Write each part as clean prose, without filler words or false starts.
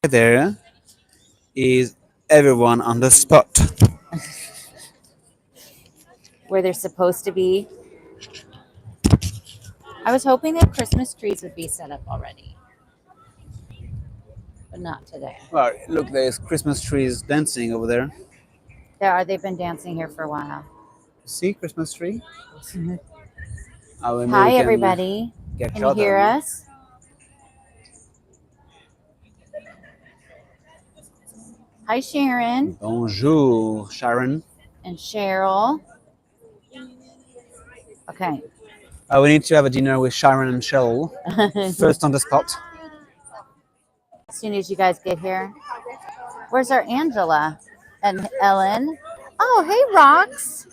there is everyone on the spot. Where they're supposed to be. I was hoping that Christmas trees would be set up already, but not today. Well, look, there's Christmas trees dancing over there. They've been dancing here for a while. See Christmas tree? Maybe we Hi, can, everybody. get Can you hear Claudine. us? Hi, Sharon Bonjour, Sharon. and Cheryl. Okay. We need to have a dinner with Sharon and Cheryl first on the spot. As soon as you guys get here. Where's our Angela and Ellen? Oh, hey, Rox.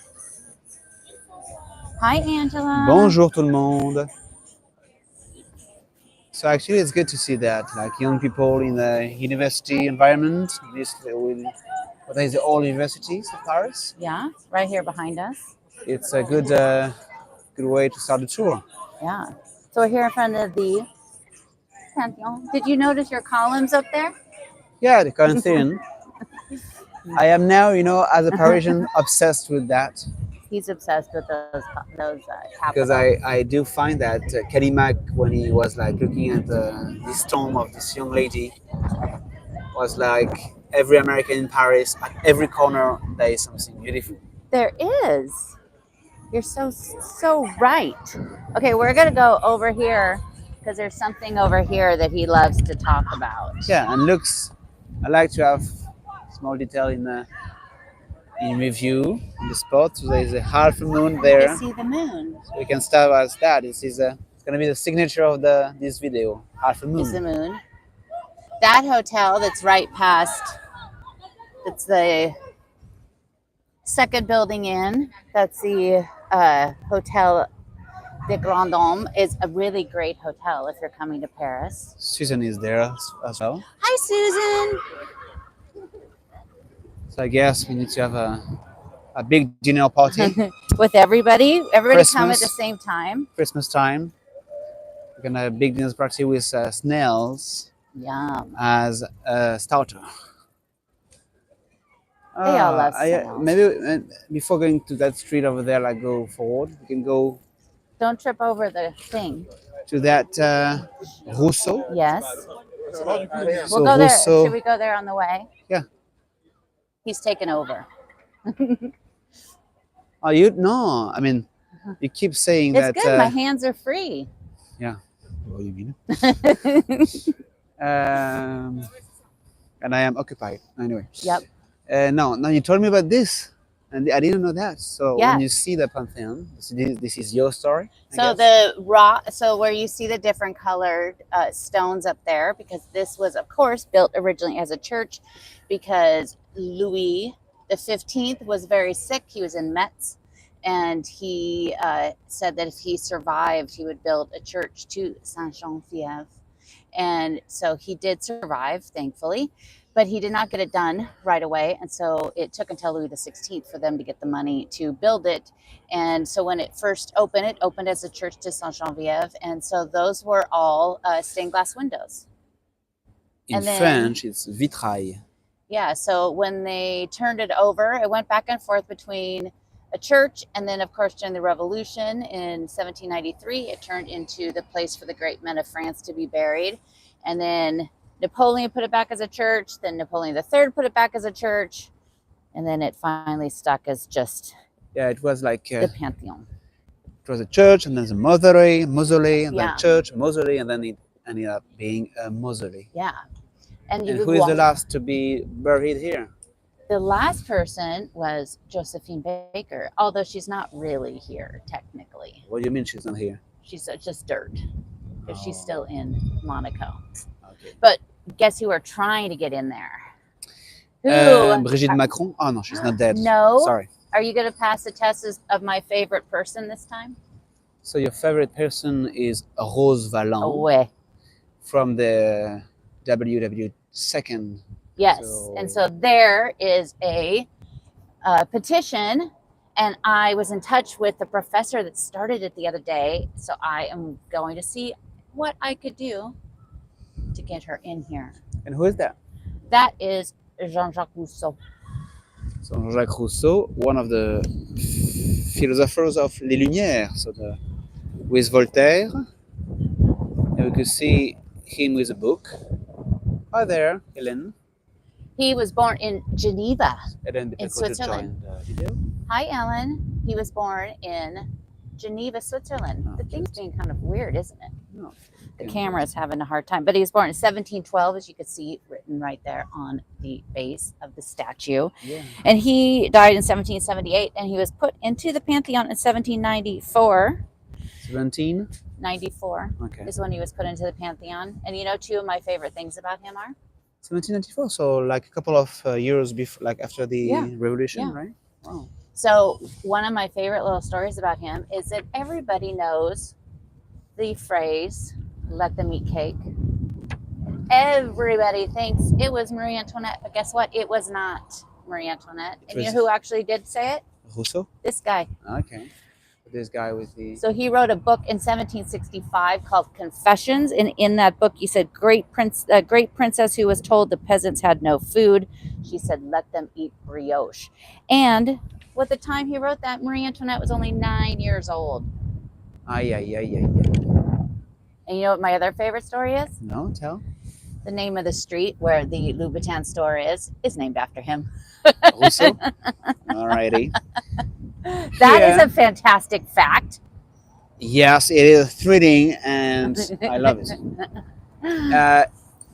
Hi, Angela. Bonjour tout le monde. So actually, it's good to see that, like young people in the university environment. What is the old universities of Paris? Yeah, right here behind us. It's a good way to start the tour. Yeah. So we're here in front of the Pantheon. Did you notice your columns up there? Yeah, the Corinthian. I am now, as a Parisian, obsessed with that. He's obsessed with those Because capitals. I do find that Kelly Mack, when he was like looking at this tomb of this young lady, was like every American in Paris, at every corner there is something beautiful. There is. You're so right. Okay, we're gonna go over here because there's something over here that he loves to talk about. Yeah, and looks. I like to have small detail in review in the spot. So there is a half moon there. You see the moon. So we can start as that. This is it's gonna be the signature of this video. Half a moon. Is the moon. That hotel that's right past. It's the second building in. That's the Hotel de Grand Homme. Is a really great hotel if you're coming to Paris. Susan is there as well. Hi, Susan. So I guess we need to have a big dinner party. With everybody come at the Christmas. same time. Christmas time. We're gonna have a big dinner party with snails Yum. as a starter. They all love snails. Maybe before going to that street over there, like go forward, we can go Don't trip over the thing. to that Rousseau. Yes. So We'll go there. Rousseau, Should we go there on the way? Yeah. He's taken over. Oh, you no? I mean, you keep saying It's that. good. My hands are free. Yeah. What do you mean? And I am occupied anyway. Yep. No, you told me about this, and I didn't know that. So Yeah. when you see the Pantheon, this is your story. So so where you see the different colored stones up there, because this was, of course, built originally as a church, because Louis XV was very sick. He was in Metz, and he said that if he survived, he would build a church to Sainte Genevieve. And so he did survive, thankfully, but he did not get it done right away. And so it took until Louis XVI for them to get the money to build it. And so when it first opened, it opened as a church to Sainte Genevieve. And so those were all stained glass windows. In and then- French, it's vitrail. Yeah, so when they turned it over, it went back and forth between a church, and then, of course, during the Revolution in 1793, it turned into the place for the great men of France to be buried. And then Napoleon put it back as a church, then Napoleon III put it back as a church, and then it finally stuck as just Yeah, it was like the Pantheon. it was a church, and then a mausoleum, and Yeah. then church, mausoleum, and then it ended up being a mausoleum. Yeah. And And who is the last to be buried here? The last person was Josephine Baker, although she's not really here technically. What do you mean she's not here? She's just dirt, because she's still in Monaco. Okay. But guess who are trying to get in there? Who? Brigitte Macron? Oh no, she's not dead. No. Sorry. Are you going to pass the test of my favorite person this time? So your favorite person is Rose Valland Away. from the WW2nd. Yes. So- And so there is a petition, and I was in touch with the professor that started it the other day. So I am going to see what I could do to get her in here. And who is that? That is Jean-Jacques Rousseau. So Jacques Rousseau, one of the philosophers of Les Lumières, so with Voltaire, and we could see him with a book. Hi there, Hélène. He was born in Geneva, Hélène in Betancourt just Switzerland. joined the video. Hi, Ellen. He was born in Geneva, Switzerland. Oh, The thing's just- being kind of weird, isn't it? No, The can- camera is having a hard time. But he was born in 1712, as you can see written right there on the base of the statue. Yeah. And he died in 1778, and he was put into the Pantheon in 1794. 17. 94 Okay. is when he was put into the Pantheon. And you know, two of my favorite things about him are 1794. So like a couple of years before, like after the Yeah. revolution, Yeah. right? Wow. So one of my favorite little stories about him is that everybody knows the phrase, let them eat cake. Everybody thinks it was Marie Antoinette, but guess what? It was not Marie Antoinette. And you know who actually did say it? Rousseau. This guy. Okay. This guy with the. So he wrote a book in 1765 called Confessions, and in that book he said, great princess who was told the peasants had no food. She said, let them eat brioche. And at the time he wrote that, Marie Antoinette was only 9 years old. Ay. And you know what my other favorite story is? No, tell. The name of the street where the Louboutin store is named after him. Rousseau. Alrighty. That is a fantastic fact. Yes, it is thrilling, and I love it.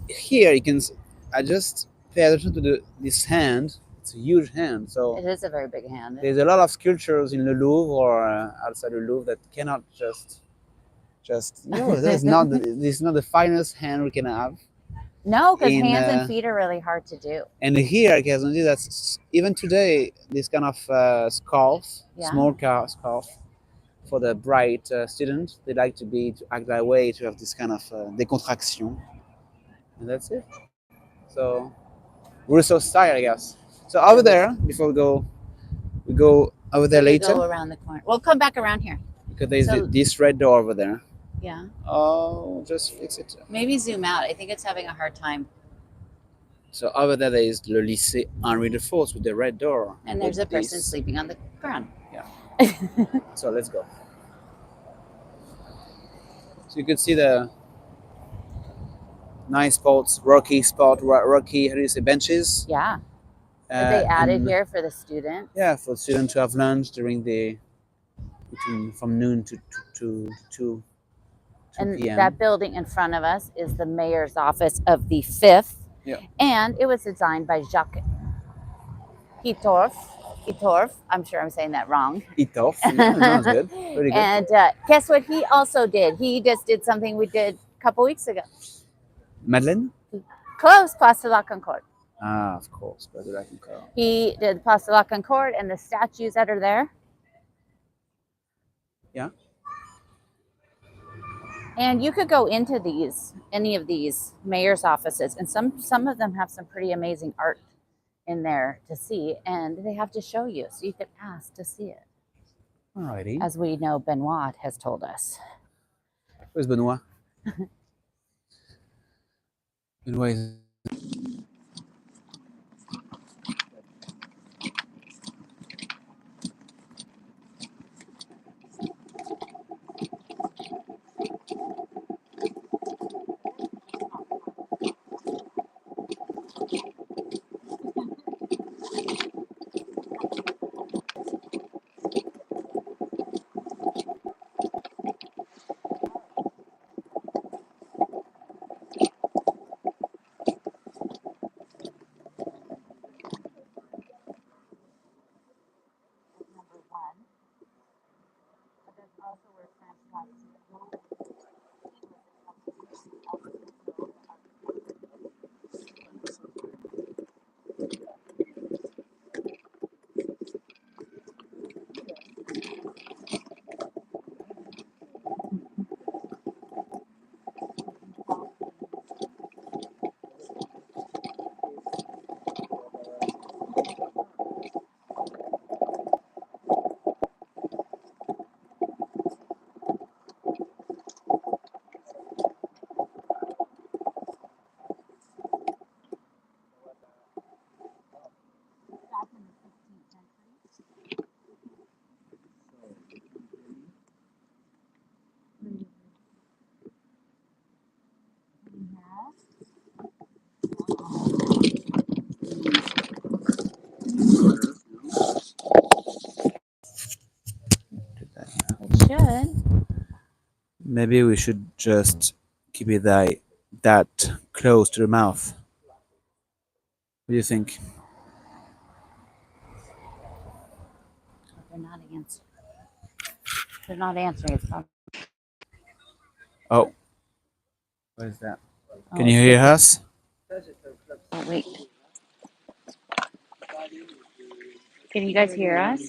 Here you can. I just pay attention to this hand. It's a huge hand. So It is a very big hand. there's a lot of sculptures in the Louvre or outside the Louvre that cannot just this is not the finest hand we can have. No, because in, hands and feet are really hard to do. And here I can see that even today this kind of scarf, Yeah. small scarf for the bright student, they like to act that way, to have this kind of décontraction, and that's it. So Rousseau style, I guess. So over there, before we go over there We later go around the corner. We'll come back around here. because there's So- this red door over there. Yeah. Oh, just fix it. Maybe zoom out. I think it's having a hard time. So over there is le lycée Henri IV with the red door. And there's a with person this. sleeping on the ground. So let's go. So you could see the nice spots, rocky, how do you say, benches? Yeah. That they added and- here for the student. Yeah, for students to have lunch from noon to 2 And p.m. that building in front of us is the mayor's office of the 5th. Yeah. And it was designed by Jacques Hitorf. I'm sure I'm saying that wrong. Eat off. Yeah, sounds good. Pretty good. And guess what he also did? He just did something we did a couple weeks ago. Madeleine? Close, Place de la Concorde. Ah, of course. But I can call. He did Place de la Concorde and the statues that are there. Yeah. And you could go into any of these mayor's offices, and some of them have some pretty amazing art in there to see, and they have to show you, so you could ask to see it. Alrighty. As we know, Benoit has told us. Where's Benoit? Benoit is. It should. Maybe we should just keep it that close to the mouth. What do you think? They're not answering. They're not answering. It's probably. Oh, what is that? Oh, Can you it's hear different. us? Oh, wait. Can you guys hear us?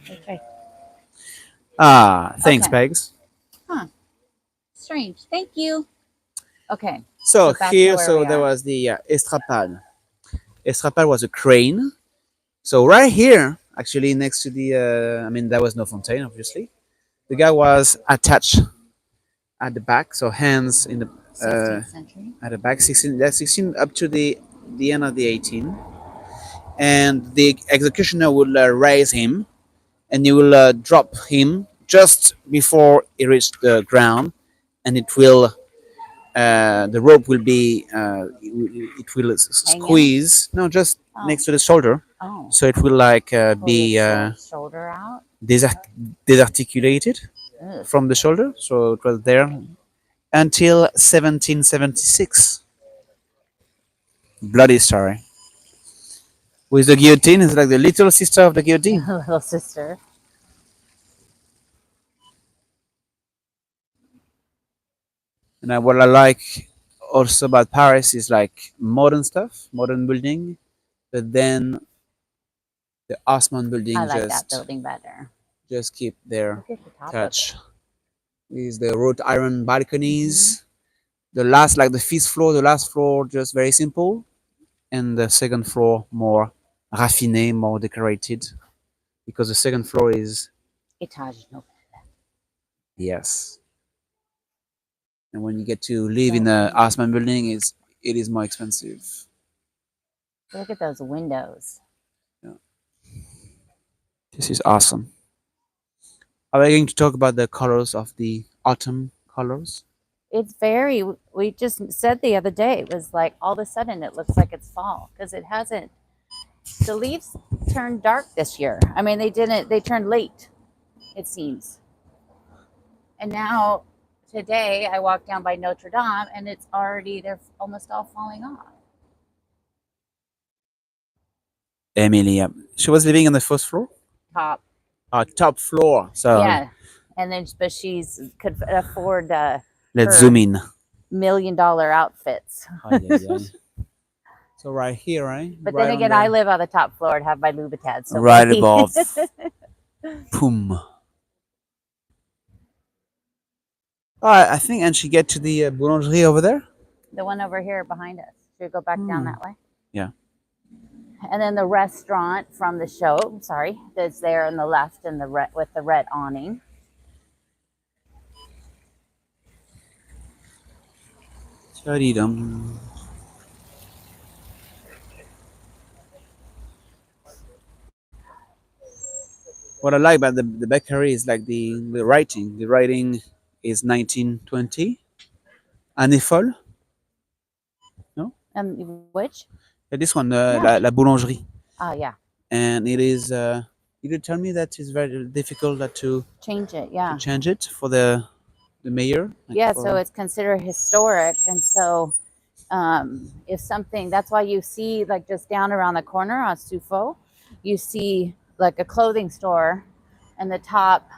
Okay. Ah, thanks, Okay. Pegs. Huh. Strange. Thank you. Okay. So So back to here, where we there are. was the estrapade. Estrapade was a crane. So right here, actually next to the, I mean, there was no fountain, obviously. The guy was attached at the back, so hands in the 16th century. at the back, 16, that's 16 up to the end of the 18, and the executioner will raise him, and you will drop him just before he reached the ground, and it will the rope will be it will Hanging. squeeze, no, just Oh. next to the shoulder, Oh. so it will like Pull be your shoulder out. disarticulated Ugh. from the shoulder, so it was there until 1776. Bloody story. With the guillotine, it's like the little sister of the guillotine. Little sister. And what I like also about Paris is like modern stuff, modern building, but then the Haussmann building I like that just building better. keep their Look at the top touch. Is the wrought iron balconies. The last, like the fifth floor, the last floor just very simple, and the second floor more raffiné, more decorated, because the second floor is, Etage no. yes. And when you get to live in a Haussmann building, it is more expensive. Look at those windows. Yeah. This is awesome. Are we going to talk about the colors of the autumn colors? It's very, we just said the other day, it was like all of a sudden it looks like it's fall because it hasn't. The leaves turned dark this year. I mean, they turned late, it seems. And now today I walked down by Notre Dame and they're almost all falling off. Emily, she was living on the first floor? Top. Top floor. So Yeah. And then, but she's could afford let's her zoom in. $1 million outfits. Ay, ay, ay. So right here, right? But right then on again, the- I live on the top floor and have my Louboutin. So right maybe. above. Boom. All right, I think, and she get to the boulangerie over there. The one over here behind us. Should we go back down that way? Yeah. And then the restaurant from the show, sorry, that's there on the left and with the red awning. Cha-dee-dum. What I like about the bakery is like the writing. The writing is 1920. Année folle. No? Which? Yeah, this one, Yeah. la boulangerie. Oh, yeah. And it is, you did tell me that it's very difficult to Change it. Yeah. change it for the mayor. Like Yeah. for- So it's considered historic. And so if something, that's why you see like just down around the corner on Sufo, you see like a clothing store and the top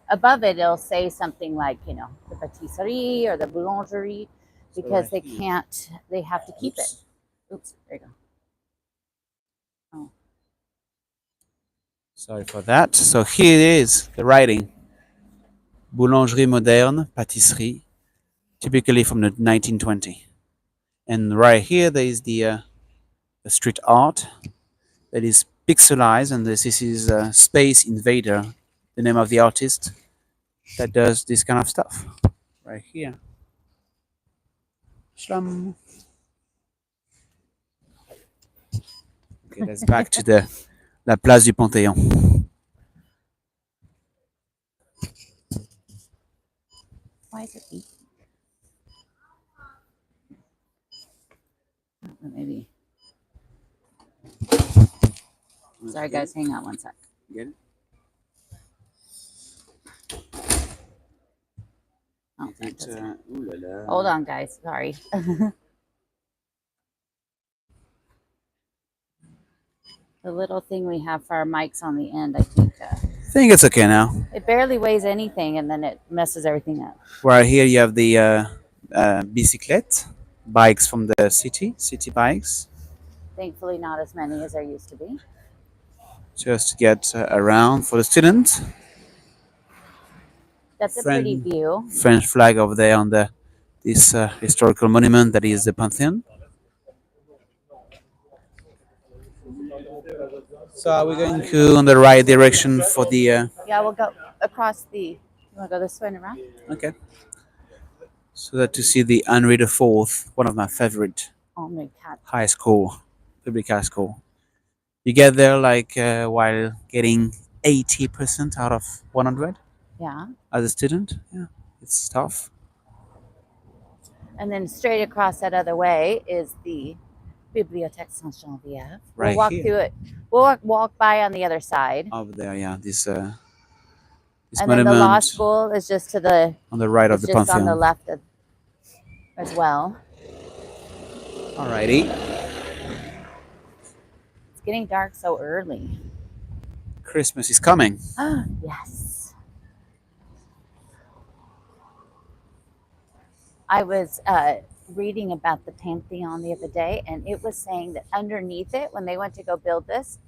above it, it'll say something like, the patisserie or the boulangerie because right they here. can't, they have to keep Oops. it. Oops, there you go. Sorry for that. So here it is, the writing. Boulangerie moderne, pâtisserie, typically from the 1920. And right here, there is the street art that is pixelized, and this is Space Invader, the name of the artist that does this kind of stuff. Right here. Shlam. Okay, let's back to the La Place du Panthéon. Why is it beeping? Maybe. Sorry, guys. Hang on one sec. Get it? Oh, that It's, doesn't. ooh la la. Hold on, guys. Sorry. The little thing we have for our mics on the end, I think. I think it's okay now. It barely weighs anything, and then it messes everything up. Right here you have the bicyclette bikes from the city bikes, Thankfully, not as many as there used to be. just to get around for the students. That's a pretty view. French flag over there on this historical monument that is the Pantheon. So are we going to on the right direction for the? Yeah, we'll go across the. You want to go this way and around? Okay. So that to see the Henri IV, one of my favorite Oh my God. high school, public high school. You get there like while getting 80% out of 100 Yeah. as a student. Yeah, it's tough. And then straight across that other way is the Bibliothèque Sainte Genevieve. We'll Right walk here. through it. We'll walk by on the other side. Over there, yeah, this And then monument the law school is just to the. on the right of It's the just on Pantheon. the left as well. Alrighty. It's getting dark so early. Christmas is coming. Yes. I was reading about the Pantheon the other day, and it was saying that underneath it, when they went to go build this,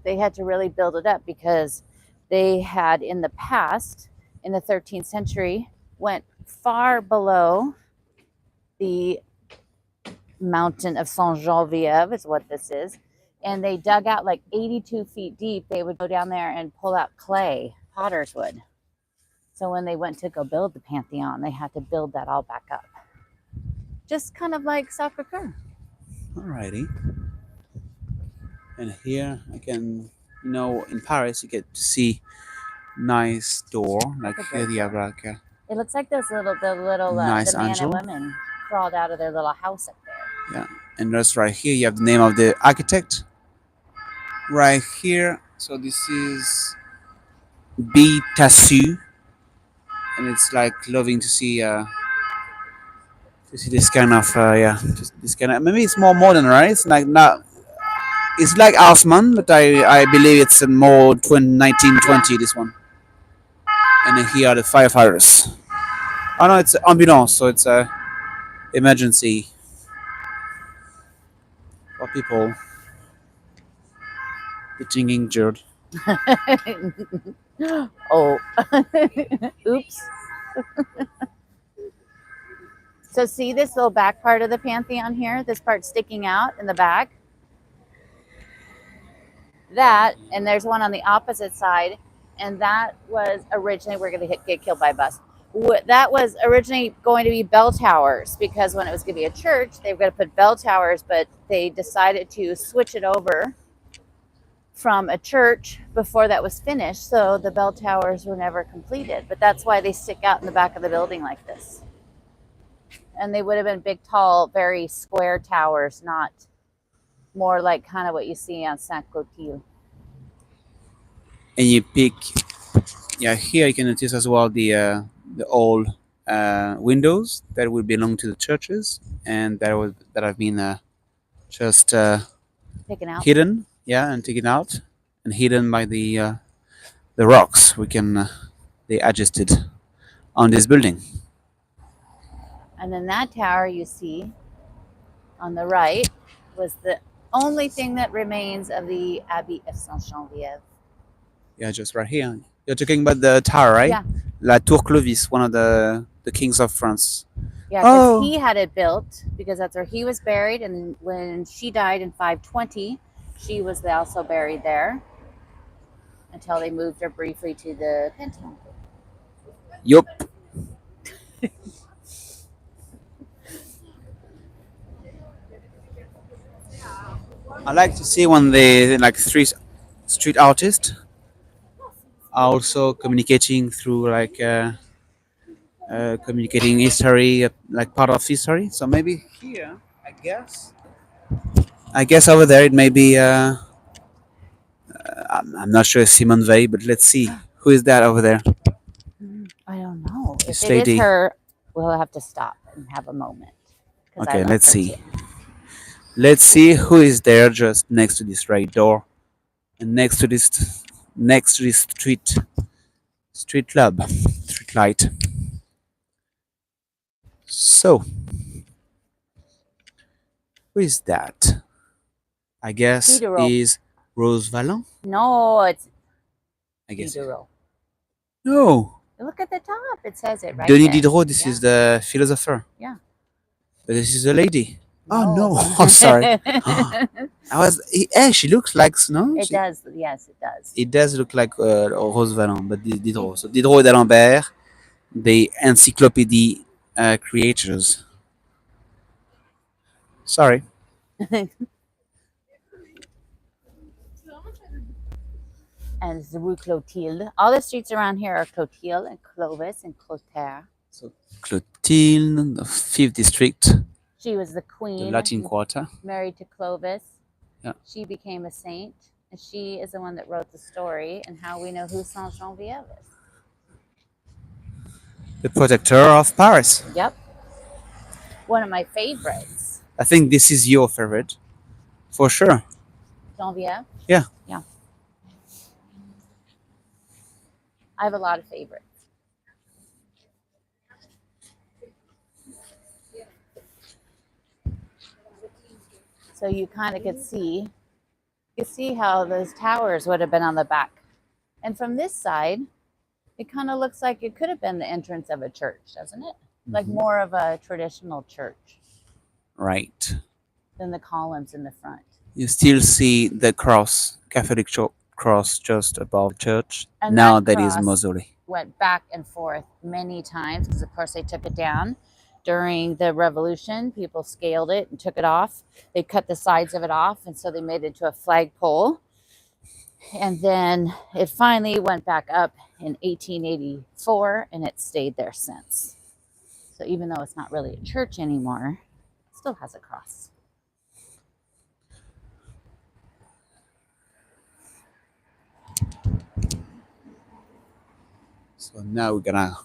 they had to really build it up because they had in the past, in the 13th century, went far below the mountain of Sainte Genevieve, is what this is. And they dug out like 82 feet deep. They would go down there and pull out clay, potter's wood. So when they went to go build the Pantheon, they had to build that all back up. Just kind of like Sacré-Cœur. Alrighty. And here I can, in Paris you get to see nice door. Like here you have like a It looks like those the Nice man angel. and women crawled out of their little house up there. yeah, and just right here you have the name of the architect. Right here, so this is B. Tassu, and it's like loving to see this kind of just this kind of maybe it's more modern, right? It's like not. It's like Haussmann, but I believe it's a more 1920 this one. And then here are the firefighters. Oh no, it's ambulance, so it's a emergency for people getting injured. Oh, oops. So see this little back part of the Pantheon here? This part sticking out in the back? That, and there's one on the opposite side, and that was originally, we're going to get killed by a bus. That was originally going to be bell towers, because when it was going to be a church, they were going to put bell towers, but they decided to switch it over from a church before that was finished, so the bell towers were never completed. But that's why they stick out in the back of the building like this. And they would have been big, tall, very square towers, not more like kind of what you see on Saint-Clotilde. And you pick, here you can notice as well the old windows that would belong to the churches, and that have been just Taken out. hidden, and taken out and hidden by the rocks. They adjusted on this building. And then that tower you see on the right was the only thing that remains of the Abbey of Sainte Genevieve. Yeah, just right here. You're talking about the tower, right? Yeah. La Tour Clovis, one of the kings of France. Yeah, because he had it built, because that's where he was buried. And when she died in 520, she was also buried there until they moved her briefly to the Pantheon. Yup. I like to see when they like street artists are also communicating through like communicating history, like part of history. So maybe here, I guess. I guess over there it may be. I'm not sure Simone Weil, but let's see who is that over there. I don't know. If This it is lady. her, we'll have to stop and have a moment because I Okay, love let's her too. see. Let's see who is there just next to this right door and next to this street light. So who is that? I guess Diderot. is Rose Vallon. No, it's I guess Diderot. no. Look at the top. It says it right Denis there. Diderot. This Yeah. is the philosopher. Yeah. But this is a lady. Oh No. no! Oh sorry. I was. She looks like no. It does. Yes, it does. It does look like Rose Vallon, but Diderot. So Diderot d'Alembert, the encyclopedia creators. Sorry. And it's the Rue Clotilde. All the streets around here are Clotilde and Clovis and Clotaire. So Clotilde, the fifth district, She was the the queen Latin Quarter. married to Clovis. Yeah. She became a saint. And she is the one that wrote the story and how we know who Saint Genevieve is. The protector of Paris. Yep. One of my favorites. I think this is your favorite, for sure. Genevieve? Yeah. Yeah. I have a lot of favorites. So you kind of could see how those towers would have been on the back. And from this side, it kind of looks like it could have been the entrance of a church, doesn't it? Like more of a traditional church Right. than the columns in the front. You still see the cross, Catholic cross, just above the church. And now that that is cross mausoleum. went back and forth many times because, of course, they took it down during the revolution. People scaled it and took it off. They cut the sides of it off, and so they made it into a flagpole. And then it finally went back up in 1884, and it stayed there since. So even though it's not really a church anymore, it still has a cross. So now we're gonna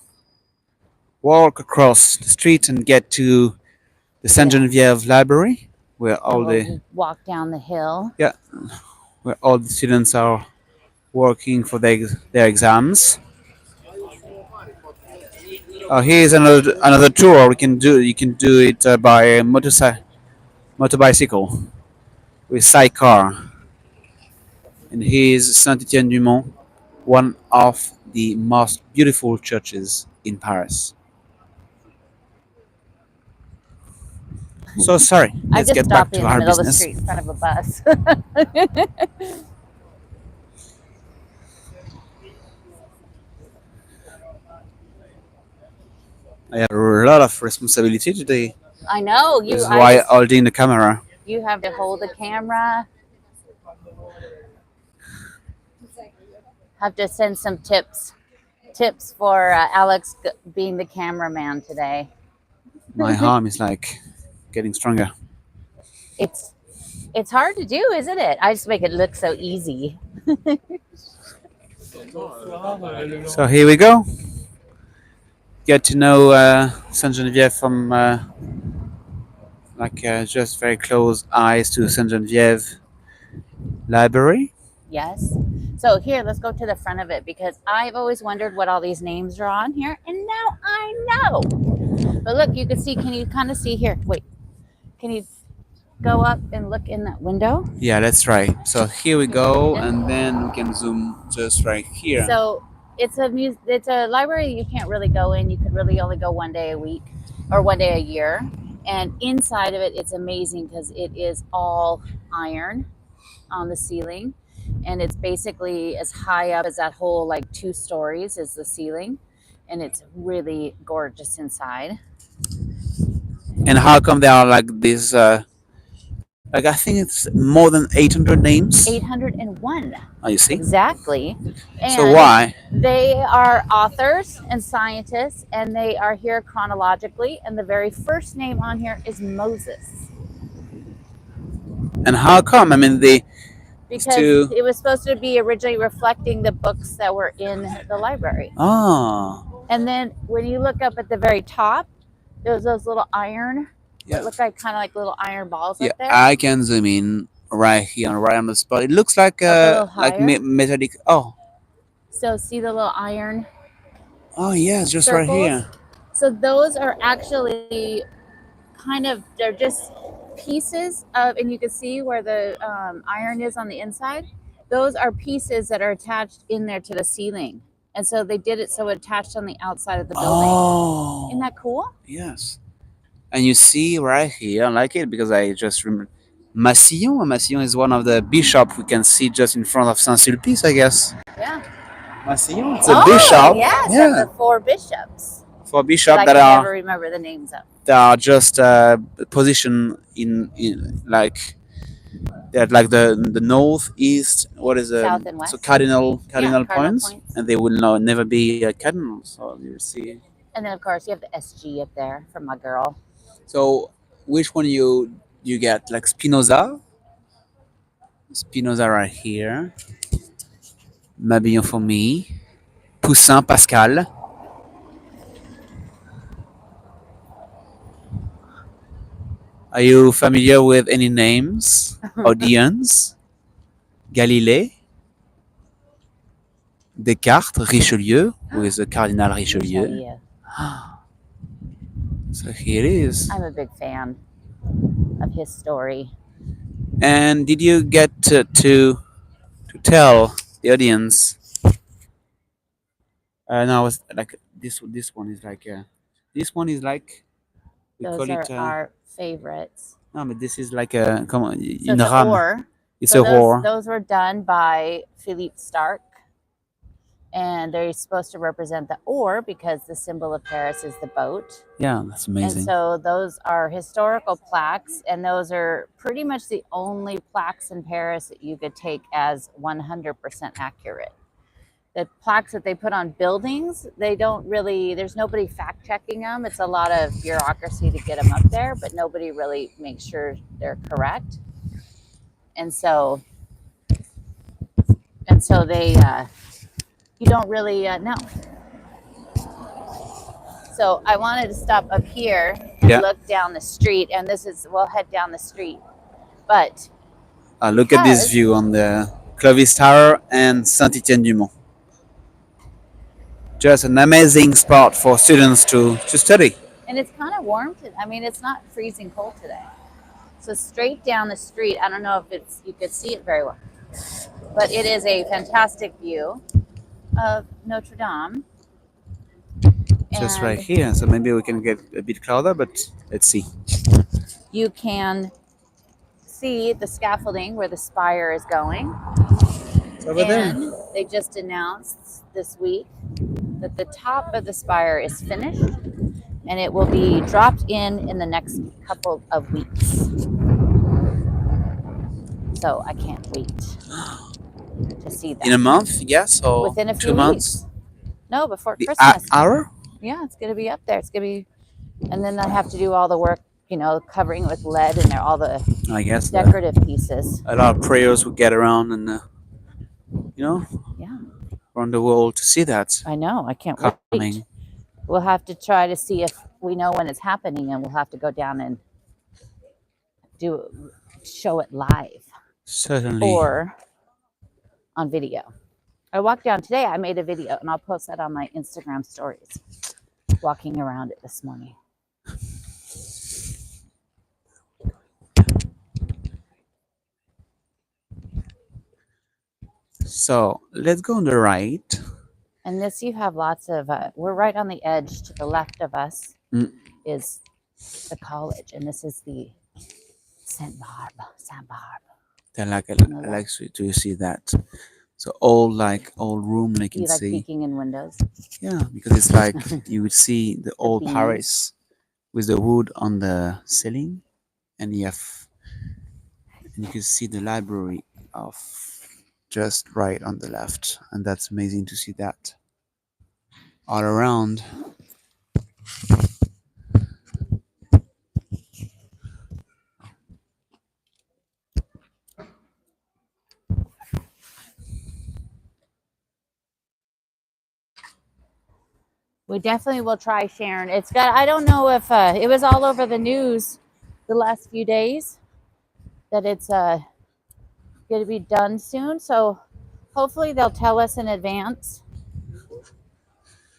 walk across the street and get to the Sainte Yeah. Genevieve Library, where And all we'll the walk down the hill. where all the students are working for their exams. Here's another tour we can do. You can do it by motorbicycle with sidecar. And here's Saint Etienne du Mont, one of the most beautiful churches in Paris. So sorry. I Let's just get back stopped to in the our middle of the business. street in front of a bus. I have a lot of responsibility today. I know This is why holding the camera. you have to hold the camera. Have to send some tips for Alex being the cameraman today. My arm is like getting stronger. It's hard to do, isn't it? I just make it look so easy. So here we go. Get to know Saint Genevieve from just very close eyes to Saint Genevieve Library. Yes. So here, let's go to the front of it because I've always wondered what all these names are on here, and now I know. But look, you can see. Can you kind of see here? Wait, can you go up and look in that window? Yeah, let's try. So here we go, and then we can zoom just right here. So it's a library you can't really go in. You could really only go one day a week or one day a year. And inside of it, it's amazing because it is all iron on the ceiling. And it's basically as high up as that whole, like 2 stories is the ceiling. And it's really gorgeous inside. And how come there are like these Like I think it's more than 800 names. 801. Oh, you see? Exactly. So And why? they are authors and scientists, and they are here chronologically. And the very first name on here is Moses, And how come? I mean, they used because to. it was supposed to be originally reflecting the books that were in the library. Oh, And then when you look up at the very top, there's those little iron, yeah. what look like kind of like little iron balls Yeah, up there. I can zoom in right here, right on the spot. It looks Up a little higher. metallic. Oh, So see the little iron oh yeah, it's just right circles? here. So those are actually kind of, they're just pieces of, and you can see where the iron is on the inside. Those are pieces that are attached in there to the ceiling. And so they did it so it attached on the outside of the building. Oh, Isn't that cool? yes. And you see right here, I like it because I just remember Massillon. Massillon is one of the bishop we can see just in front of Saint Sulpice, I guess. Yeah. Massillon, it's a Oh, bishop. yes, of Yeah, the four bishops for that bishop I that can never remember the names of. are just positioned in like they're like the north, east. What is South and so west. cardinal Yeah, cardinal points, points. and they will never be a cardinal. So you see. And then, of course, you have the SG up there for my girl. So which one you get? Like Spinoza? Spinoza right here. Mabillon for me. Poussin Pascal. Are you familiar with any names? Audience, Galilée, Descartes, Richelieu, who is the Cardinal Richelieu. So here it is. I'm a big fan of his story. And did you get to tell the audience? No, it's like this one is like this one is like we Those call are it. our favorites. No, but this is like a come on, So une it's an rame. oar. It's So a whore. those were done by Philippe Starck, and they're supposed to represent the oar because the symbol of Paris is the boat. Yeah, that's And amazing. so those are historical plaques, and those are pretty much the only plaques in Paris that you could take as 100% accurate. The plaques that they put on buildings, they don't really, there's nobody fact checking them. It's a lot of bureaucracy to get them up there, but nobody really makes sure they're correct. And so they, you don't really know. So I wanted to stop up here and Yeah. look down the street, and this is, we'll head down the street. But Look at this view on the Clovis Tower and Saint-Étienne-du-Mont. Just an amazing spot for students to study. And it's kind of warm. I mean, it's not freezing cold today. So straight down the street, I don't know if it's, you could see it very well, but it is a fantastic view of Notre Dame. Just right here, so maybe we can get a bit closer, but let's see. You can see the scaffolding where the spire is going. It's over there. They just announced this week that the top of the spire is finished, and it will be dropped in the next couple of weeks. So I can't wait to see that. In a month, yes, or within a few 2 months. weeks. No, before The Christmas. hour? Yeah, it's gonna be up there. It's gonna be, and then I have to do all the work, you know, covering with lead and all the I guess decorative pieces. a lot of prayers will get around and you know, Yeah, around the world to see that I know. I can't coming. wait. We'll have to try to see if we know when it's happening, and we'll have to go down and show it live Certainly. or on video. I walked down today. I made a video, and I'll post that on my Instagram stories. Walking around it this morning. So let's go on the right. And this, you have lots of, we're right on the edge. To the left of us is the college, and this is the Saint Barbe. I like to see that. So old room, I can You like see. peeking in windows? Yeah, because it's like you would see the old beams. Paris with the wood on the ceiling, and you have And you can see the library of just right on the left, and that's amazing to see that all around. We definitely will try, Sharon. It's got, I don't know if it was all over the news the last few days that it's going to be done soon. So hopefully they'll tell us in advance.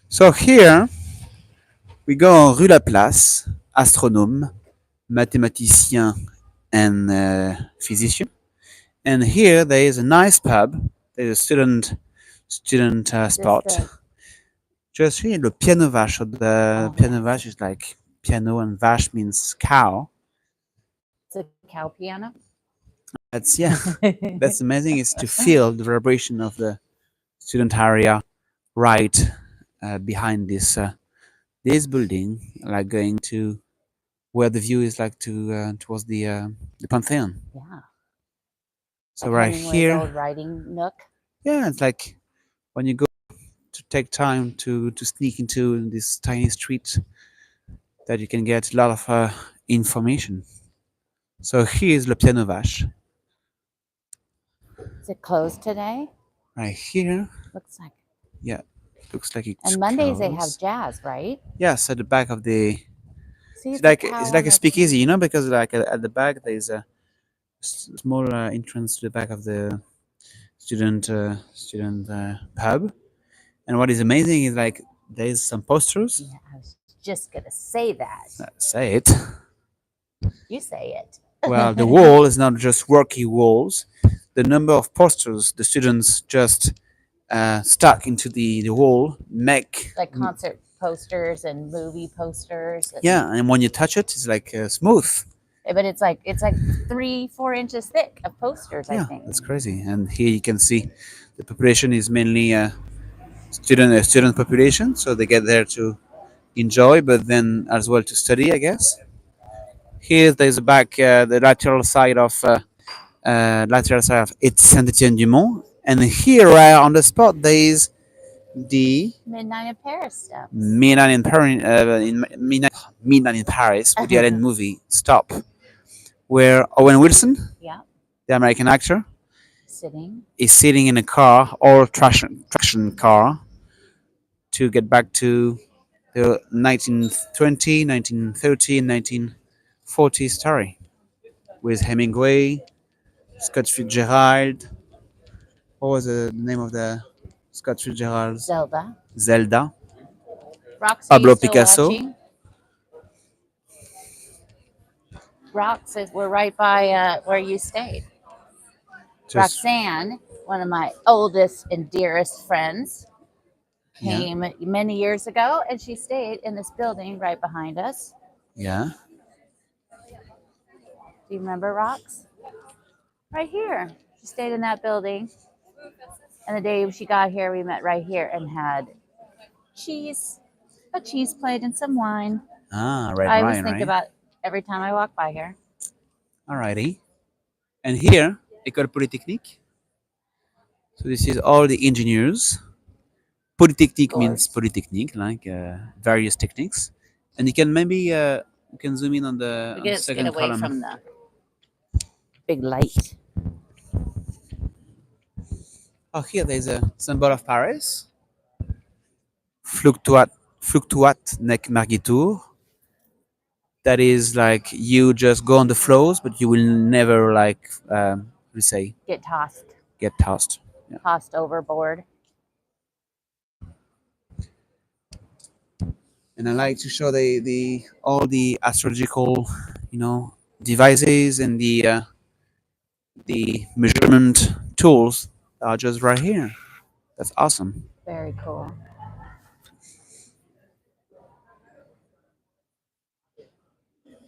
So here we go on Rue Laplace, astronome, mathématicien, and physician. And here there is a nice pub. There's a student spot. Just here, the piano vache. So the piano vache is like piano, and vache means cow. It's a cow piano. That's yeah. That's amazing. Is to feel the vibration of the student area right behind this building, like going to where the view is like to towards the Pantheon. Yeah. So like right Hemingway's here, old writing nook. yeah, it's like when you go to take time to sneak into this tiny street, that you can get a lot of information. So here is Le Piano Vache. Is it closed today? Right here, Looks like. yeah, looks like it's And Mondays they have closed. jazz, right? Yes, at the back of the. See, It's it's a like cow it's on like a the speakeasy, chain. you know, because like at the back there's a small entrance to the back of the student pub. And what is amazing is like there's some posters. Yeah, I was just gonna say that. Say it. You say it. Well, the wall is not just worky walls. The number of posters the students just stuck into the wall make. Like concert posters and movie posters. Yeah, and when you touch it, it's like smooth. But it's like 3-4 inches thick of posters, I Yeah, think. that's crazy. And here you can see the population is mainly student population, so they get there to enjoy, but then as well to study, I guess. Here there's a back the lateral side of it's Saint-Étienne-du-Mont, and here on the spot there is the Midnight in Paris steps. Midnight in Paris, Midnight in Paris, Woody Allen movie Stop, where Owen Wilson, Yeah, the American actor, sitting. is sitting in a car, or traction car, to get back to the 1920, 1930, and 1940 story with Hemingway, Scott Fitzgerald. What was the name of the Scott Fitzgerald's? Zelda. Zelda. Roxy, Pablo you still Picasso. watching? Rox says we're right by where you stayed. Just Roxanne, one of my oldest and dearest friends, yeah, came many years ago, and she stayed in this building right behind us. yeah. Do you remember Rox? Right here. She stayed in that building. And the day she got here, we met right here and had a cheese plate and some wine. Ah, red I always wine, think right? about every time I walk by here. Alrighty. And here, École Polytechnique. So this is all the engineers. Polytechnique means polytechnique, like various techniques. And you can maybe you can zoom in on the Get second away column. from the big light. Oh, here there's a symbol of Paris. Fluctuat nec margitur. That is like you just go on the flows, but you will never like we say Get tossed. get tossed. Yeah. Tossed overboard. And I like to show the all the astrological, devices and the measurement tools are just right here. That's awesome. Very cool.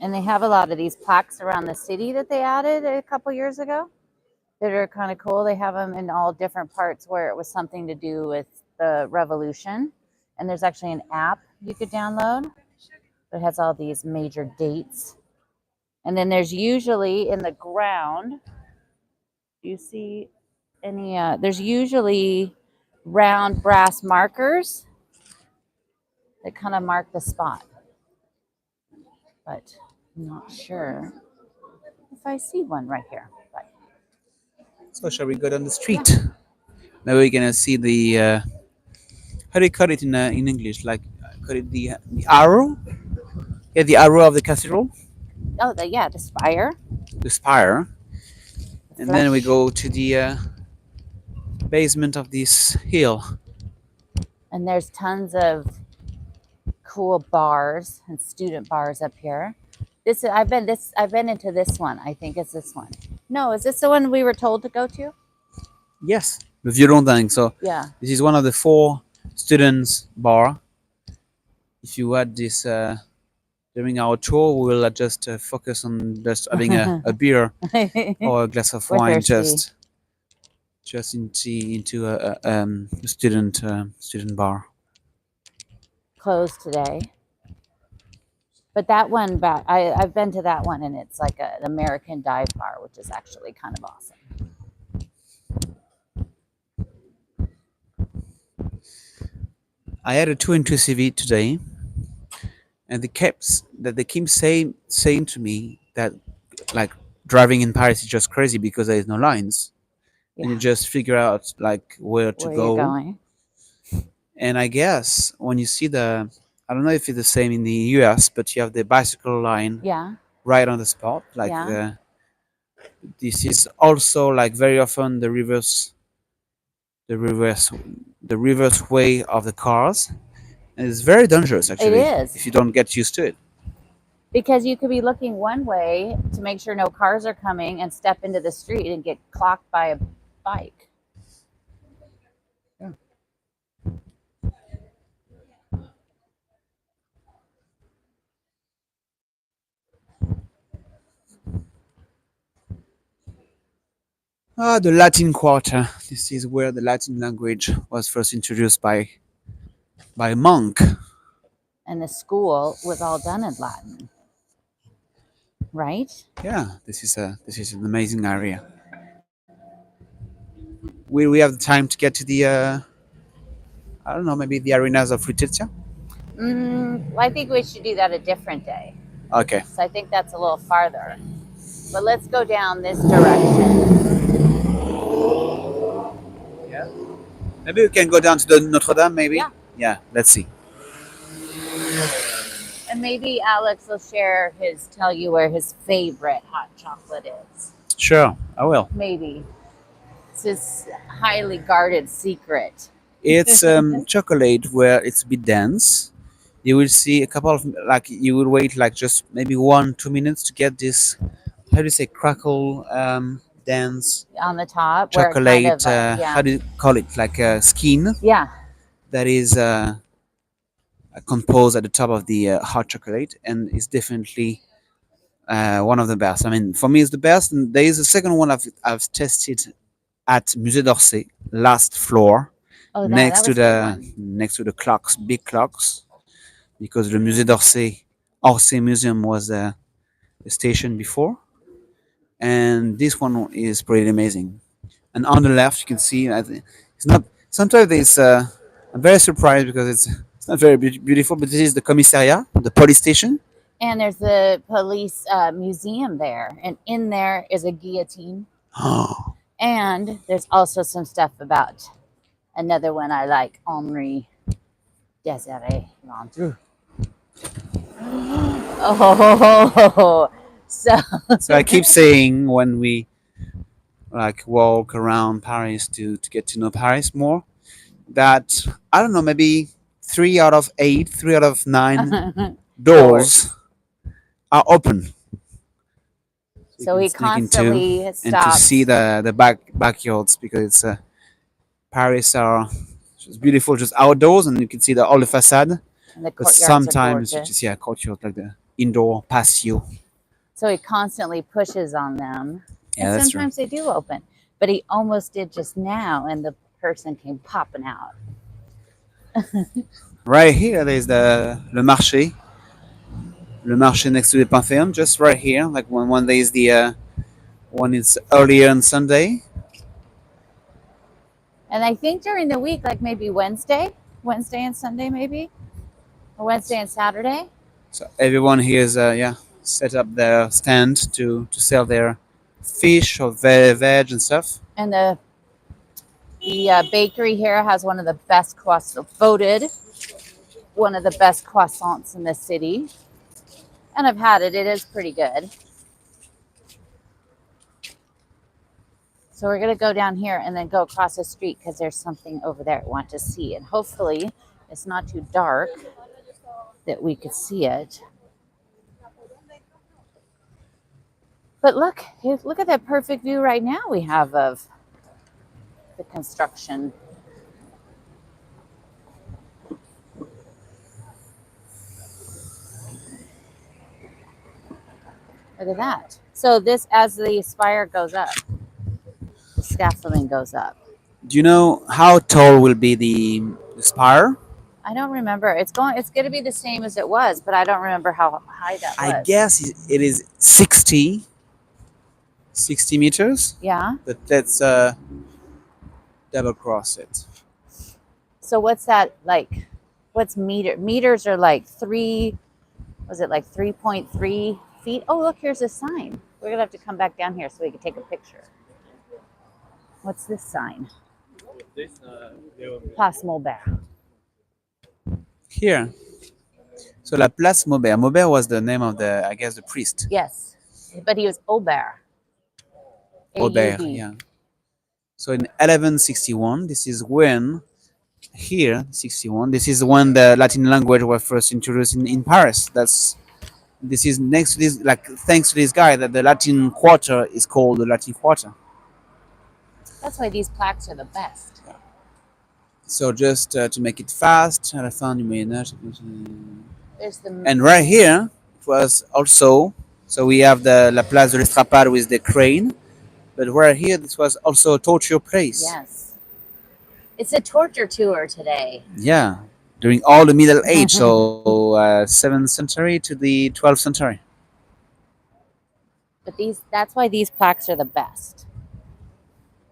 And they have a lot of these plaques around the city that they added a couple years ago that are kind of cool. They have them in all different parts where it was something to do with the revolution. And there's actually an app you could download that has all these major dates. And then there's usually in the ground Do you see any? There's usually round brass markers that kind of mark the spot, but I'm not sure if I see one right here. But So shall we go down the yeah. street? Now we're gonna see the how do you call it in English? Like call it the arrow? Yeah, the arrow of the cathedral, Oh, the spire, the spire, the and then we flesh, go to the basement of this hill. and there's tons of cool bars and student bars up here. I've been into this one. I think it's this one. No, is this the one we were told to go to? Yes, the Violon. So Yeah. this is one of the four students bar. If you add this during our tour, we will just focus on just having a beer or a glass of We're wine, thirsty. just into a student bar. Closed today. But that one, I've been to that one, and it's like an American dive bar, which is actually kind of awesome. I had a too inclusive eat today, and they keep saying to me that like driving in Paris is just crazy because there is no lines, and you Yeah. just figure out like where to Where are you go. going? And I guess when you see I don't know if it's the same in the US, but you have the bicycle line Yeah. right on the spot. Like Yeah. this is also like very often the reverse, the reverse way of the cars, and it's very dangerous It actually is. if you don't get used to it. Because you could be looking one way to make sure no cars are coming and step into the street and get clocked by a bike. Yeah. Ah, the Latin Quarter. This is where the Latin language was first introduced by a monk. And the school was all done in Latin, right? Yeah, this is an amazing area. We have the time to get to the I don't know, maybe the arenas of Frutiltia. I think we should do that a different day. Okay. So I think that's a little farther. But let's go down this direction. Yeah. Maybe we can go down to the Notre Dame. Maybe. Yeah. Yeah. Let's see. And maybe Alex will tell you where his favorite hot chocolate is. Sure, I will. Maybe. It's his highly guarded secret. It's chocolate where it's a bit dense. You will see a couple of like you will wait like just maybe 1-2 minutes to get this. How do you say crackle dense On the top, where it chocolate? kind of, yeah. How do you call it? Like a skin Yeah. that is composed at the top of the hot chocolate, and it's definitely one of the best. I mean, for me, it's the best. And there is a second one I've tested at Musée d'Orsay, last floor, Oh, next that to was a good the one. next to the clocks, big clocks, because the Musée d'Orsay, Orsay Museum was the station before, and this one is pretty amazing. And on the left, you can see it's not. Sometimes it's. I'm very surprised because it's not very beautiful, but this is the commissariat, the police station. And there's the police museum there. And in there is a guillotine. And there's also some stuff about another one I like, Henri Desiree Landru. Oh, So I keep saying when we like walk around Paris to get to know Paris more, that I don't know, maybe 3 out of 8, 3 out of 9 doors are open. So you he can sneak into constantly and to stops. see the backyards because it's Paris are just beautiful, just outdoors, and you can see all the facade. And the But courtyards are sometimes you gorgeous. just see a courtyard like the indoor patio. So he constantly pushes on them. Yeah, And that's true. sometimes they do open. But he almost did just now, and the person came popping out. Right here, there's le marché next to the Pantheon, just right here. Like when there is the when it's earlier on Sunday, And I think during the week, like maybe Wednesday and Sunday, maybe, or Wednesday and Saturday. So everyone here is set up their stand to sell their fish or veg and stuff. And the bakery here has one of the best croissants, voted one of the best croissants in the city. And I've had it. It is pretty good. So we're going to go down here and then go across the street because there's something over there I want to see. And hopefully it's not too dark that we could see it. But look at that perfect view right now we have of the construction. Look at that. So this, as the spire goes up, the scaffolding goes up. Do you know how tall will be the spire? I don't remember. It's going to be the same as it was, but I don't remember how high that was. I guess it is 60 meters. Yeah. But let's double cross it. So what's that like? What's meter? Meters are like 3.3 feet? Oh, look, here's a sign. We're going to have to come back down here so we can take a picture. What's this sign? Place Maubert. Here. So La Place Maubert. Maubert was the name of the priest. Yes, but he was Aubert. Aubert, A-U-B. yeah. So in 1161, this is when, here, 61, this is when the Latin language was first introduced in Paris. This is next to this, like, thanks to this guy, that the Latin Quarter is called the Latin Quarter. That's why these plaques are the best. So just to make it fast, à la fin du Moyen Âge. There's the And right here, it was also, so we have the La Place de l'Estrapade with the crane, but right here, this was also a torture place. Yes. It's a torture tour today. Yeah, during all the Middle Age, so 7th century to the 12th century. But that's why these plaques are the best.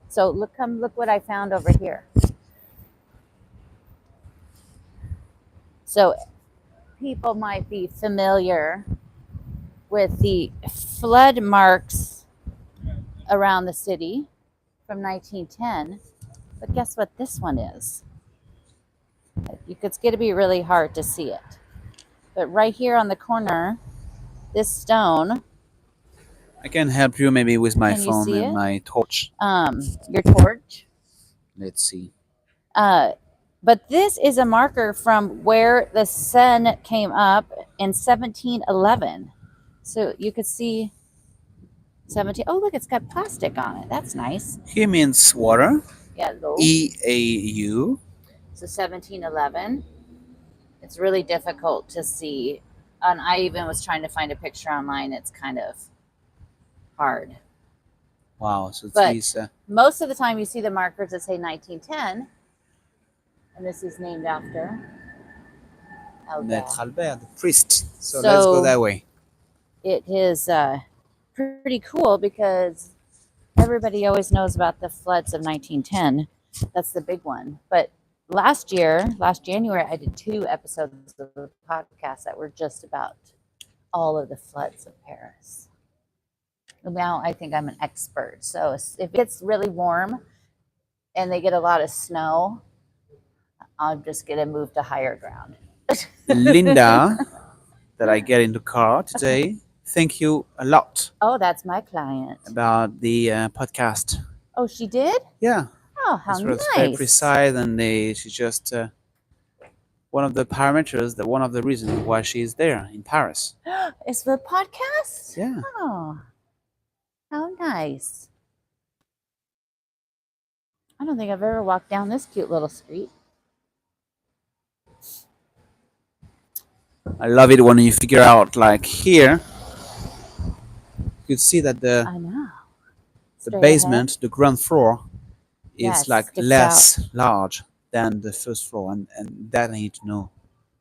So look what I found over here. So people might be familiar with the flood marks around the city from 1910. But guess what this one is? It's going to be really hard to see it. But right here on the corner, this stone. I can help you maybe with my Can you phone see and it? my torch. Your torch. Let's see. But this is a marker from where the sun came up in 1711. So you could see 17. Oh, look, it's got plastic on it. That's nice. Here means water. Yeah, low. EAU. So 1711. It's really difficult to see. And I even was trying to find a picture online. It's kind of hard. Wow. So But these. most of the time you see the markers that say 1910. And this is named after Albert. Maître Albert, the priest. So let's go that way. It is pretty cool because everybody always knows about the floods of 1910. That's the big one. But last January, I did 2 episodes of the podcast that were just about all of the floods of Paris. Now I think I'm an expert. So if it gets really warm and they get a lot of snow, I'm just going to move to higher ground. Linda, that I get in the car today, thank you a lot Oh, that's my client. about the podcast. Oh, she did? Yeah. Oh, how It was nice. very precise, and she's just one of the parameters, one of the reasons why she's there in Paris. It's the podcast? Yeah. Oh, how nice. I don't think I've ever walked down this cute little street. I love it when you figure out, like here, you could see that I know. the Straight basement, the ground floor, is Yes, like sticks less large than the first floor, and that I need to know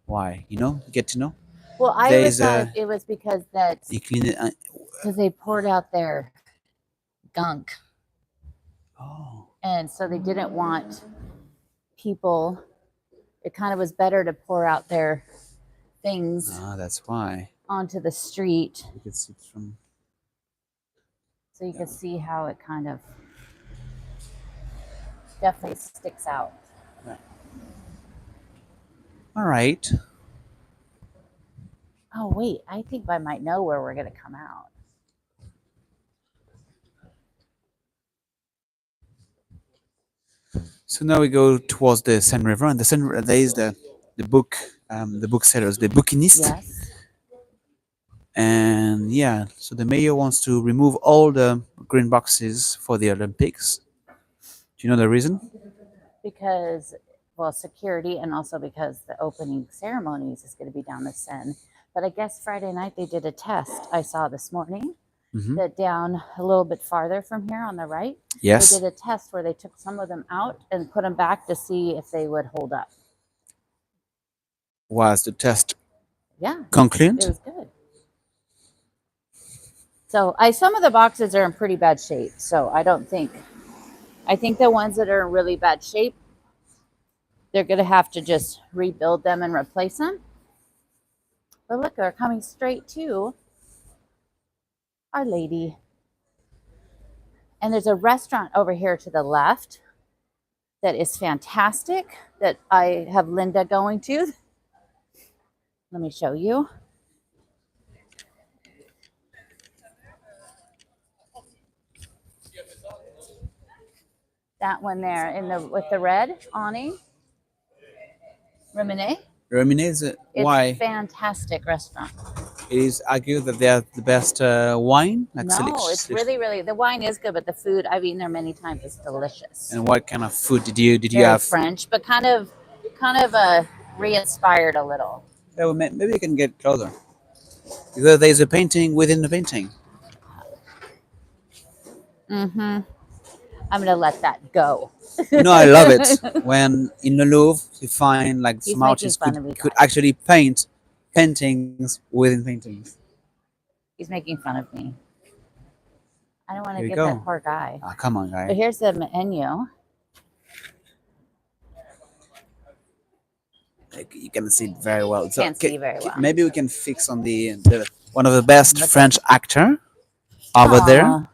why. You get to know. Well, I There always is thought it was because You clean it. they poured out their gunk. Oh. And so they didn't want people, it kind of was better to pour out their things Ah, that's why. onto the street. You can see it from. So you can see how it kind of definitely sticks out. Right. All right. Oh, wait, I think I might know where we're going to come out. So now we go towards the Seine River, and there is the booksellers, the bouquinist, Yes, and yeah. So the mayor wants to remove all the green boxes for the Olympics. Do you know the reason? because, well, security and also because the opening ceremonies is going to be down the Seine. But I guess Friday night they did a test I saw this morning Hmm. that down a little bit farther from here on the right, Yes. they did a test where they took some of them out and put them back to see if they would hold up. Was the test Yeah, it concluded? was good. So some of the boxes are in pretty bad shape. So I think the ones that are in really bad shape, they're going to have to just rebuild them and replace them. But look, they're coming straight to Our Lady. And there's a restaurant over here to the left that is fantastic that I have Linda going to. Let me show you. That one there in the with the red awning. Remine. Remine is It's why fantastic restaurant. it is argued that they are the best wine. Like No, it's really, really, the wine is good, but the food, I've eaten there many times, it's delicious. And what kind of food did you Very have? French, but kind of re-inspired a little. Yeah, well, maybe you can get closer. Because there's a painting within the painting. Mm-hmm. I'm gonna let that go. You know, I love it when in the Louvre you find like He's some making artists fun of me, could guys. actually paint paintings within paintings. He's making fun of me. I don't want Here to we get go. that poor guy. Ah, come on, But guy. here's the menu. Like, you can see it very well. So, Can't see very well. maybe we can fix on the one of the best Look at- French actor over there. Aw,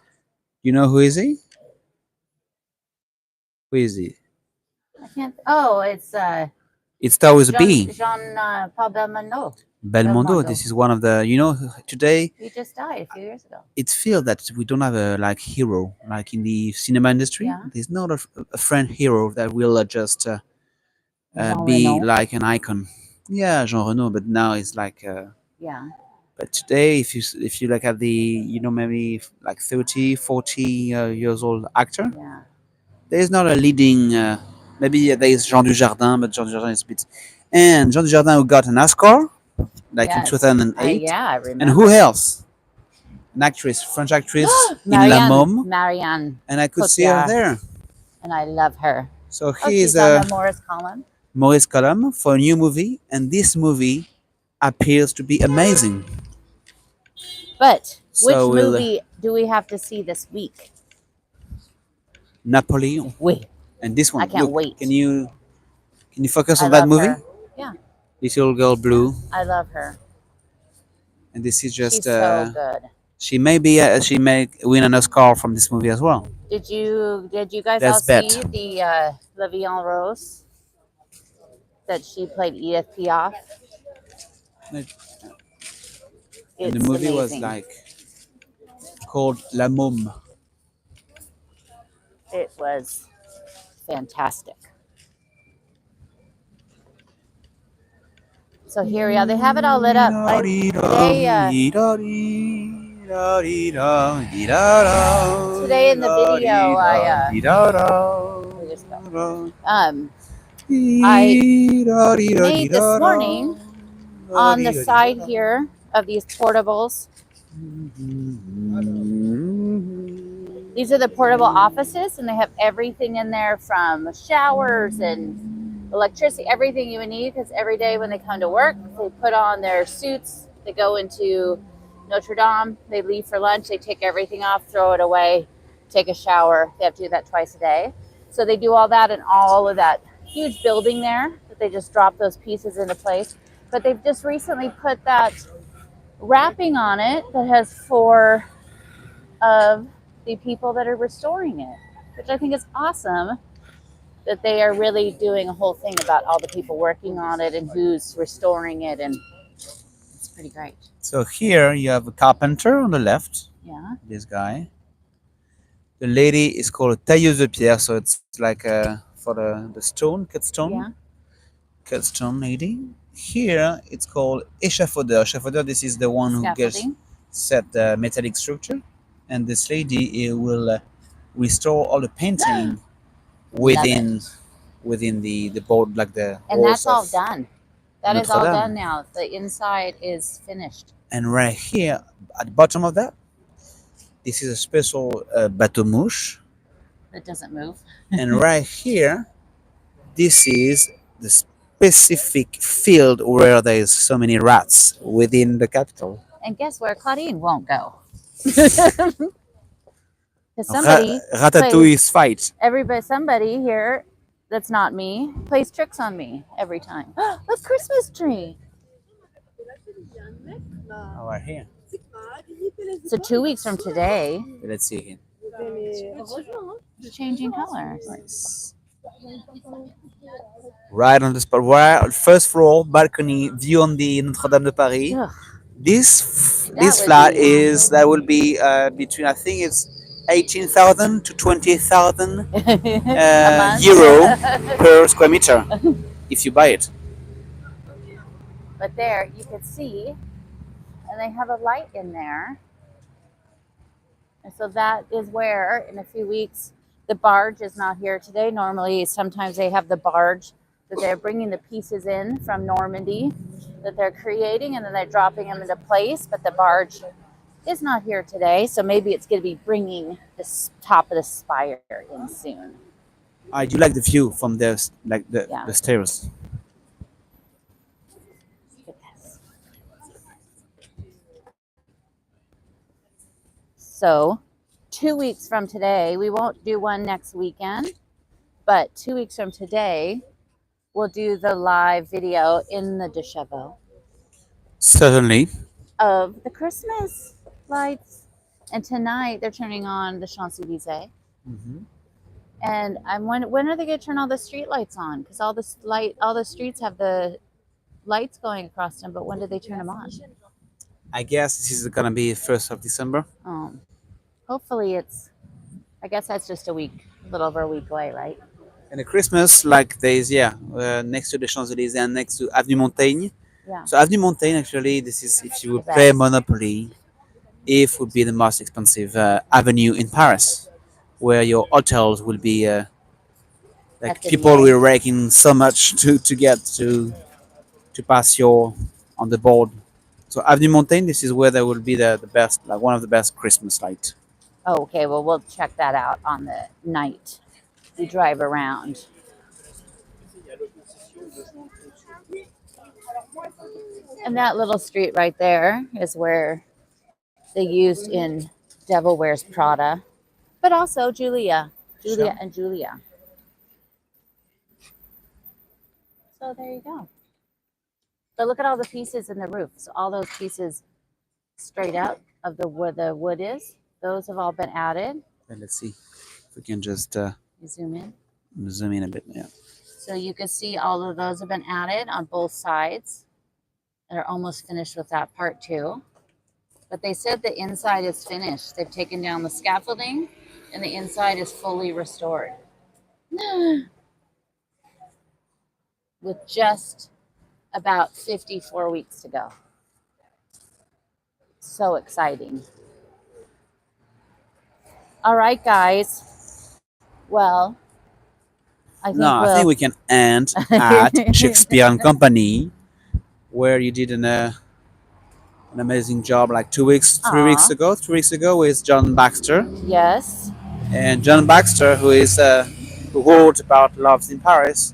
You know who is he? Who is he? I can't. Oh, it's It starts with a B. Jean Paul Belmondo. Belmondo. Belmondo. This is one of the. You know, today He just died a few years ago. it feels that we don't have a like hero like in the cinema industry. Yeah. There's not a French hero that will just Jean be Reno. like an icon. Yeah, Jean Reno, but now it's like. Yeah. But today, if you look at the maybe like 30, 40 years old actor, Yeah. there's not a leading. Maybe there is Jean Dujardin, but Jean Dujardin is a bit. And Jean Dujardin who got an Oscar, like in Yes. 2008. Yeah, I remember. And who else? An actress, French actress in La Marianne. Môme, Marianne. and I could see her Cotillard. there. And I love her. So Oh, he is she's on the Morris column. Maurice Colomb for a new movie, and this movie appears to be amazing. But So which we'll, movie do we have to see this week? Napoleon, Wait, and this one. I can't Look, wait. Can you focus I on that love movie? her. Yeah, Little Girl Blue, I love her. and this is just She's so good. she may win an Oscar from this movie as well. Did you guys Let's all bet. see the La Vie en Rose that she played Edith Piaf? And It's the movie was amazing. like called La Môme. It was fantastic. So here we are. They have it all lit up. Today in the video, we just go. I made this morning on the side here of these portables. These are the portable offices, and they have everything in there from showers and electricity, everything you would need, because every day when they come to work, they put on their suits, they go into Notre Dame, they leave for lunch, they take everything off, throw it away, take a shower. They have to do that twice a day. So they do all that and all of that huge building there that they just drop those pieces into place. But they've just recently put that wrapping on it that has four of the people that are restoring it, which I think is awesome that they are really doing a whole thing about all the people working on it and who's restoring it. And it's pretty great. So here you have a carpenter on the left, Yeah. this guy. The lady is called tailleuse de pierre, so it's like for the stone, Yeah. cut stone lady. Here it's called échafaudeur. Échafaudeur, this is the one who gets Scaffolding. set the metallic structure, and this lady will restore all the painting within the board, like the And walls that's all of done. That is Notre all Dame. done now. The inside is finished. And right here at the bottom of that, this is a special bateau mouche. It doesn't move. And right here, this is the specific field where there is so many rats within the capital. And guess where Claudine won't go? Because somebody Ratatouille's fight. somebody here that's not me plays tricks on me every time. A Christmas tree. Oh, right here. So 2 weeks from today, Let's see here. it's changing colors. Nice. Right on the spot, right first floor, balcony, view on the Notre Dame de Paris. Ugh. This That would flat be- that will be between, I think it's 18,000 to 20,000 A month. euro per square meter if you buy it. But there you can see, and they have a light in there. And so that is where, in a few weeks, the barge is not here today. Normally, sometimes they have the barge that they're bringing the pieces in from Normandy that they're creating, and then they're dropping them into place. But the barge is not here today, so maybe it's going to be bringing the top of the spire in soon. I do like the view from the Yeah. the stairs. Look at this. So 2 weeks from today, we won't do one next weekend, but 2 weeks from today, we'll do the live video in the Deshavo Certainly. of the Christmas lights. And tonight they're turning on the Champs-Élysées. And when are they going to turn all the street lights on? Because all the streets have the lights going across them. But when do they turn them on? I guess this is gonna be 1st of December. Hopefully I guess that's just a little over a week away, right? And the Christmas, like there's next to the Champs-Élysées and next to Avenue Montaigne. Yeah. So Avenue Montaigne, actually, this is if you would The play best. Monopoly, it would be the most expensive avenue in Paris, where your hotels will be like That's people the will raking so much to get to pass your on the board. So Avenue Montaigne, this is where there will be the best, like one of the best Christmas lights. Oh, okay. Well, we'll check that out on the night we drive around. And that little street right there is where they used in Devil Wears Prada, but also Julia and Julia. So there you go. But look at all the pieces in the roof. So all those pieces straight up of where the wood is, those have all been added. And let's see if we can just You zoom in. zoom in a bit. Yeah. So you can see all of those have been added on both sides. They're almost finished with that part too. But they said the inside is finished. They've taken down the scaffolding and the inside is fully restored. With just about 54 weeks to go. So exciting. All right, guys. Well, I think we can end at Shakespeare and Company, where you did an amazing job like 3 weeks ago with John Baxter. Yes. And John Baxter, who wrote about loves in Paris,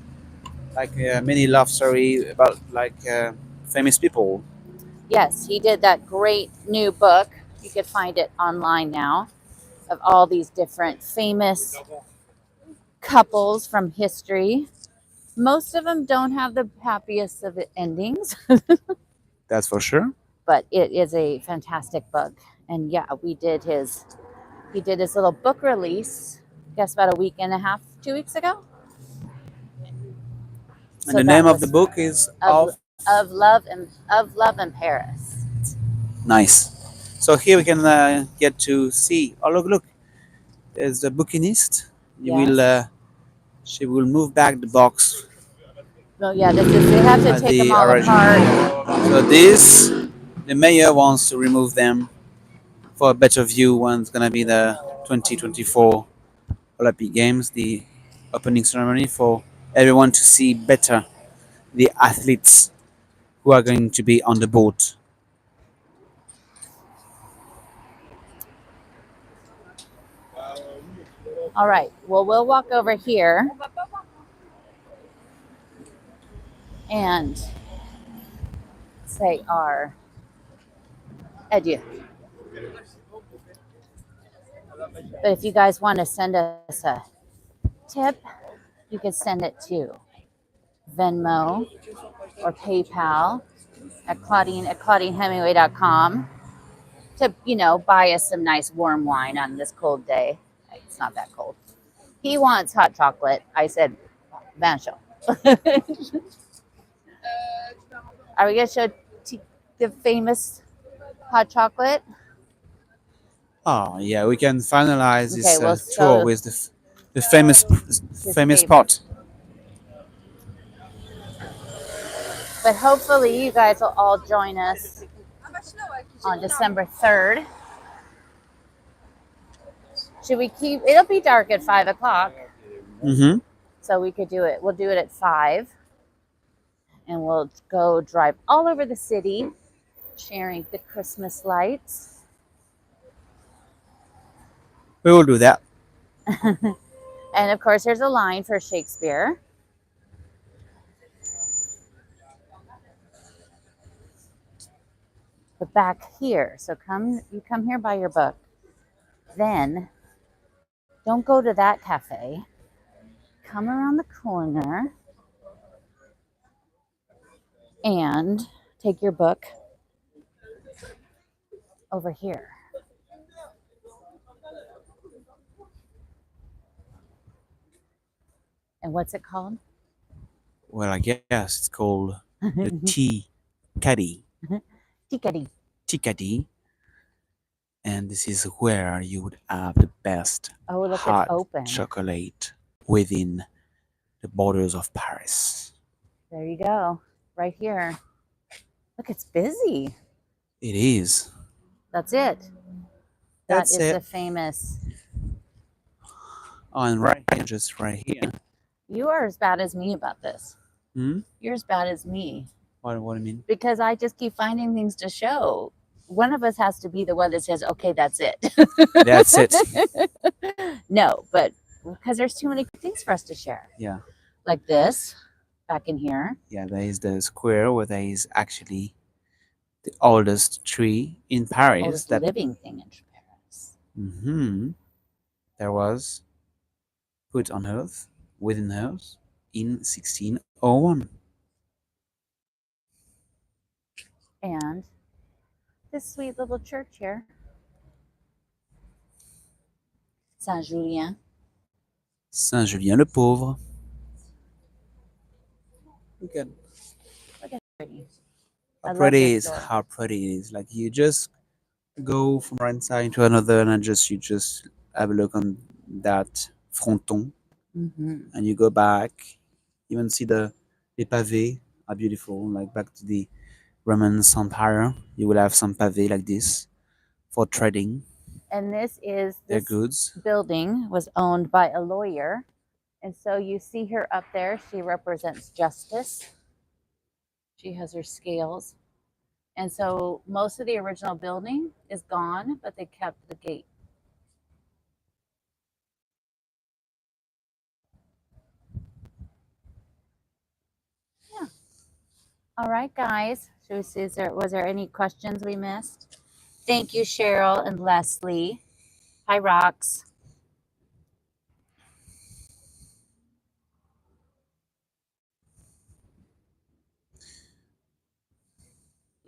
like many love story about like famous people. Yes, he did that great new book. You could find it online now of all these different famous couples from history. Most of them don't have the happiest of endings, That's for sure. but it is a fantastic book. And yeah, he did his little book release, I guess about a week and a half, 2 weeks ago. And So the that name of the was book is of of love in Paris. Nice. So here we can get to see. Oh, look, look. There's the bouquinist. You will. Yes. She will move back the box Well, yeah, this is, they have to at take them the all apart. original. So this, the mayor wants to remove them for a better view when it's gonna be the 2024 Olympic Games, the opening ceremony for everyone to see better the athletes who are going to be on the boat. All right. Well, we'll walk over here and say our adieu. But if you guys want to send us a tip, you can send it to Venmo or PayPal at Claudine@ClaudineHemingway.com to, buy us some nice warm wine on this cold day. It's not that cold. He wants hot chocolate. I said, vin chaud. Are we going to show the famous hot chocolate? Oh yeah, we can finalize Okay, this we'll tour show with the famous his famous favorite. pot. But hopefully, you guys will all join us on December 3rd. Should we keep? It'll be dark at 5 o'clock, Mm-hmm. so we could do it. We'll do it at 5, and we'll go drive all over the city, sharing the Christmas lights. We will do that. And of course, there's a line for Shakespeare. But back here, so you come here by your book. Then don't go to that cafe. Come around the corner and take your book over here. And what's it called? Well, I guess it's called the tea caddy. Tikadi. Tea caddy. And this is where you would have the best Oh, look, it's hot open. chocolate within the borders of Paris. There you go. Right here. Look, it's busy. It is. That's it. That That's is the it. famous. Oh, and right here, just right here. You are as bad as me about this. Hmm? You're as bad as me What do you mean? because I just keep finding things to show. One of us has to be the one that says, okay, that's it. That's it. No, but because there's too many things for us to share. Yeah. Like this, back in here. Yeah, there is the square where there is actually the oldest tree in Paris. Oldest living thing in Paris. There was put on earth, within earth, in 1601. And this sweet little church here, Saint Julien. Saint-Julien le Pauvre. Look at Look at pretty. how pretty it is. How pretty it is. Like you just go from one side to another, and you just have a look on that fronton, and you go back. Even see the pavés are beautiful. Like back to the Roman Empire, you will have some pavé like this for trading And this their goods. building was owned by a lawyer. And so you see her up there. She represents justice. She has her scales. And so most of the original building is gone, but they kept the gate. Yeah. All right, guys. Should we see? Was there any questions we missed? Thank you, Cheryl and Leslie. Hi, Rox.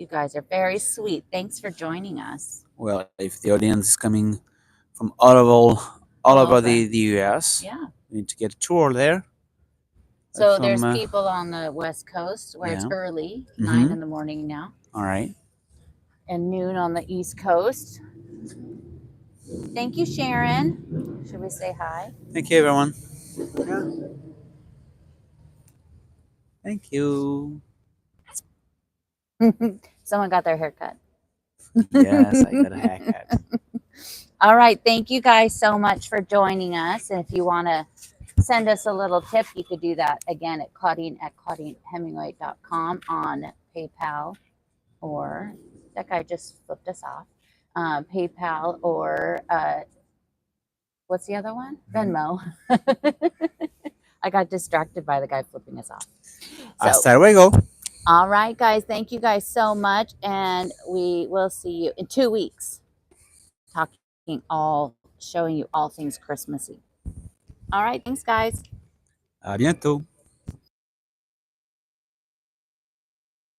You guys are very sweet. Thanks for joining us. Well, if the audience is coming from all over over. the US, Yeah. we need to get a tour there. So from, there's people on the West Coast where it's yeah. early, Mhm. 9 in the morning now, All right. and noon on the East Coast. Thank you, Sharon. Should we say hi? Thank you, everyone. Yeah. Thank you. Someone got their hair cut. Yes, I got a haircut. All right. Thank you guys so much for joining us. And if you want to send us a little tip, you could do that again at claudine@claudinehemingway.com on PayPal, or that guy just flipped us off. PayPal, or what's the other one? Venmo. I got distracted by the guy flipping us off. So, Hasta luego. all right, guys. Thank you guys so much. And we will see you in 2 weeks, showing you all things Christmassy. All right. Thanks, guys. A bientôt.